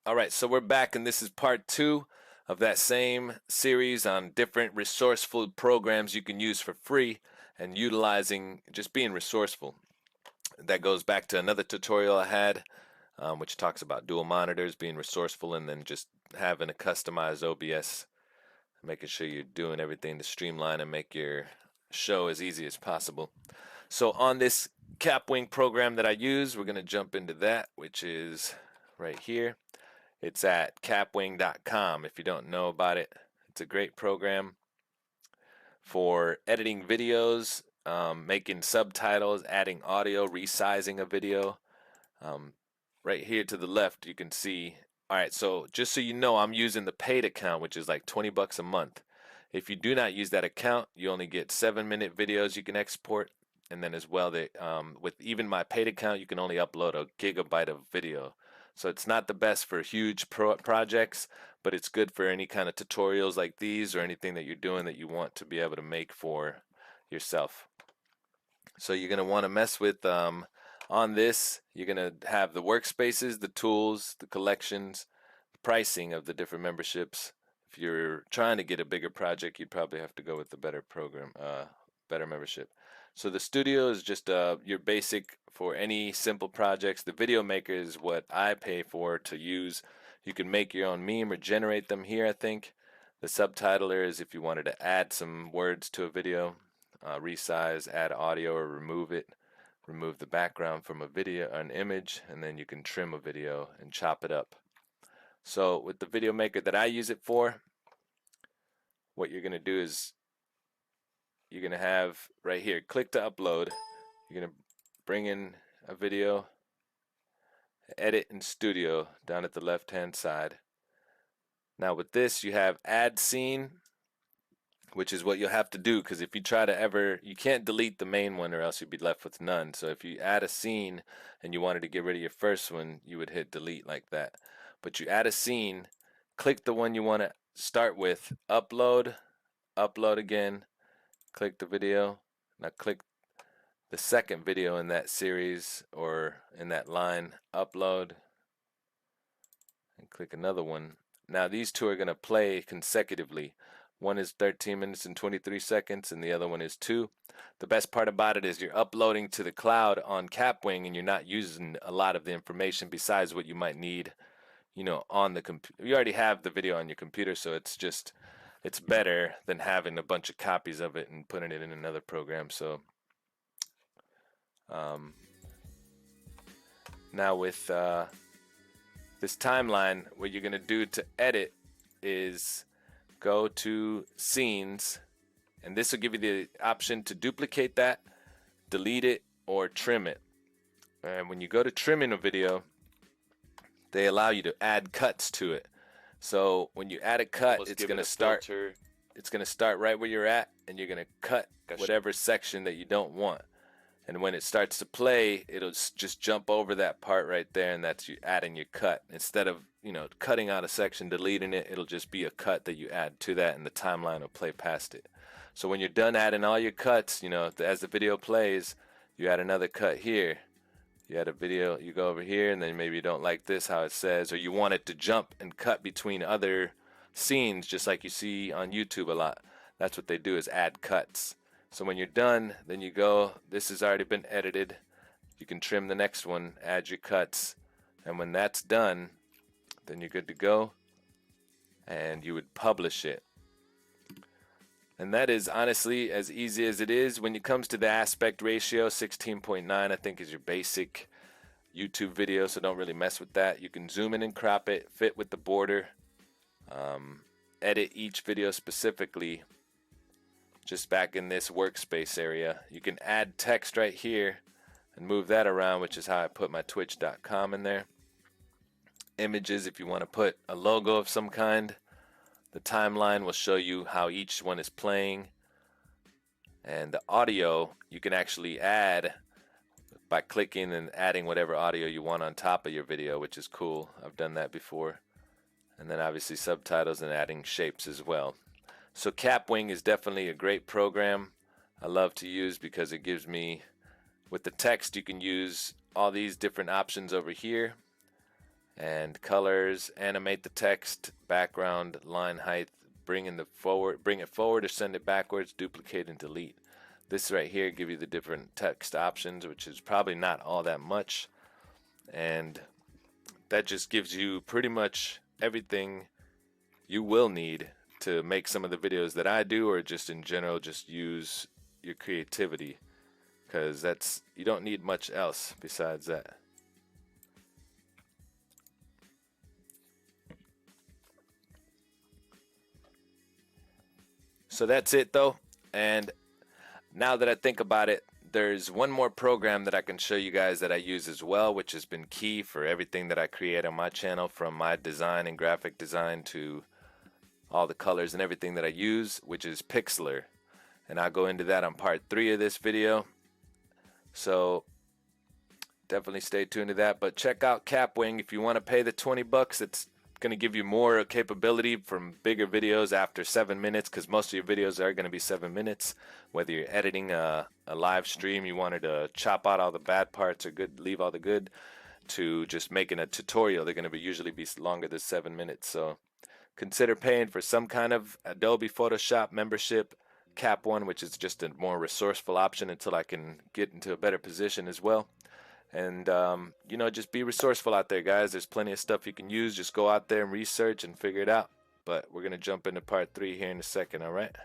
Alright, so we're back and this is part 2 of that same series on different resourceful programs you can use for free and utilizing just being resourceful. That goes back to another tutorial I had which talks about dual monitors, being resourceful, and then just having a customized OBS, making sure you're doing everything to streamline and make your show as easy as possible. So on this Kapwing program that I use, we're going to jump into that, which is right here. It's at kapwing.com. If you don't know about it, it's a great program for editing videos, making subtitles, adding audio, resizing a video. Right here to the left, you can see. Alright, so just so you know, I'm using the paid account, which is like 20 bucks a month. If you do not use that account, you only get 7-minute videos you can export. And then as well, with even my paid account, you can only upload a gigabyte of video. So it's not the best for huge projects, but it's good for any kind of tutorials like these or anything that you're doing that you want to be able to make for yourself. So you're going to want to mess with, on this, you're going to have the workspaces, the tools, the collections, the pricing of the different memberships. If you're trying to get a bigger project, you'd probably have to go with the better program, better membership. So the studio is just your basic for any simple projects. The video maker is what I pay for to use. You can make your own meme or generate them here, I think. The subtitler is if you wanted to add some words to a video, resize, add audio, or remove it. Remove the background from a video, an image, and then you can trim a video and chop it up. So with the video maker that I use it for, what you're going to do is you're going to have right here, click to upload. You're going to bring in a video, edit in studio down at the left hand side. Now with this you have add scene, which is what you'll have to do, because if you try to you can't delete the main one or else you'd be left with none. So if you add a scene and you wanted to get rid of your first one, you would hit delete like that. But you add a scene, click the one you want to start with, upload, upload again, click the video. Now click the second video in that series or in that line, upload, and click another one. Now these two are going to play consecutively. One is 13 minutes and 23 seconds and the other one is 2. The best part about it is you're uploading to the cloud on Kapwing and you're not using a lot of the information besides what you might need, you know, on the computer. You already have the video on your computer, so it's better than having a bunch of copies of it and putting it in another program. So now with this timeline, what you're going to do to edit is go to scenes, and this will give you the option to duplicate that, delete it, or trim it. And when you go to trimming a video, they allow you to add cuts to it. So when you add a cut, it's going to start right where you're at, and you're going to cut whatever section that you don't want. And when it starts to play, it'll just jump over that part right there, and that's you adding your cut. Instead of, you know, cutting out a section, deleting it, it'll just be a cut that you add to that, and the timeline will play past it. So when you're done adding all your cuts, you know, as the video plays, you add another cut here. You add a video, you go over here, and then maybe you don't like this, how it says, or you want it to jump and cut between other scenes, just like you see on YouTube a lot. That's what they do, is add cuts. So when you're done, then you go, this has already been edited. You can trim the next one, add your cuts, and when that's done, then you're good to go, and you would publish it. And that is honestly as easy as it is. When it comes to the aspect ratio, 16.9 I think is your basic YouTube video, so don't really mess with that. You can zoom in and crop it, fit with the border, edit each video specifically. Just back in this workspace area, you can add text right here and move that around, which is how I put my twitch.com in there. Images, if you want to put a logo of some kind. The timeline will show you how each one is playing. And the audio, you can actually add by clicking and adding whatever audio you want on top of your video, which is cool. I've done that before. And then obviously subtitles and adding shapes as well. So Kapwing is definitely a great program I love to use because it gives me, with the text, you can use all these different options over here. and colors, animate the text, background, line height, bring it forward or send it backwards, duplicate and delete. This right here give you the different text options, which is probably not all that much, and that just gives you pretty much everything you will need to make some of the videos that I do, or just in general just use your creativity, because you don't need much else besides that. So that's it though, and now that I think about it, there's one more program that I can show you guys that I use as well, which has been key for everything that I create on my channel, from my design and graphic design to all the colors and everything that I use, which is Pixlr. And I'll go into that on part 3 of this video. So definitely stay tuned to that. But check out Kapwing if you want to pay the 20 bucks. It's going to give you more capability from bigger videos after 7 minutes, because most of your videos are going to be 7 minutes. Whether you're editing a live stream, you wanted to chop out all the bad parts or leave all the good, to just making a tutorial, they're going to usually be longer than 7 minutes. So consider paying for some kind of Adobe Photoshop membership. Cap1, which is just a more resourceful option until I can get into a better position as well. And you know, just be resourceful out there, guys. There's plenty of stuff you can use. Just go out there and research and figure it out. But we're gonna jump into part 3 here in a second. All right.